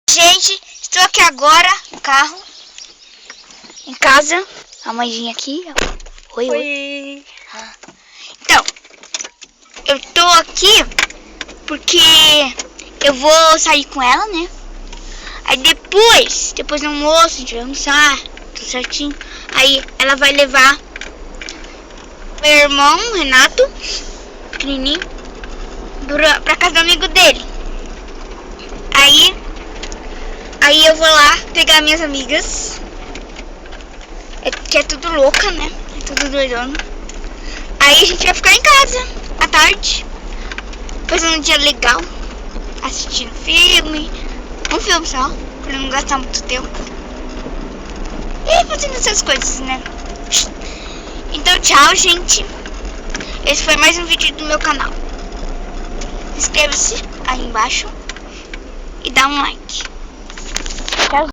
Gente, estou aqui agora no carro, em casa. A mãezinha aqui. Oi, oi. Então, eu tô aqui porque eu vou sair com ela, né? Aí depois do almoço, a gente vai almoçar, tudo certinho. Aí ela vai levar meu irmão, Renato, pequenininho, pra casa do amigo dele. Aí eu vou lá pegar minhas amigas, que é tudo louca, né? É tudo doidona. Aí a gente vai ficar em casa à tarde, passando um dia legal, assistindo filme, um filme só, pra não gastar muito tempo. E fazendo essas coisas, né? Então tchau, gente. Esse foi mais um vídeo do meu canal. Inscreva-se aí embaixo e dá um like. Tchau.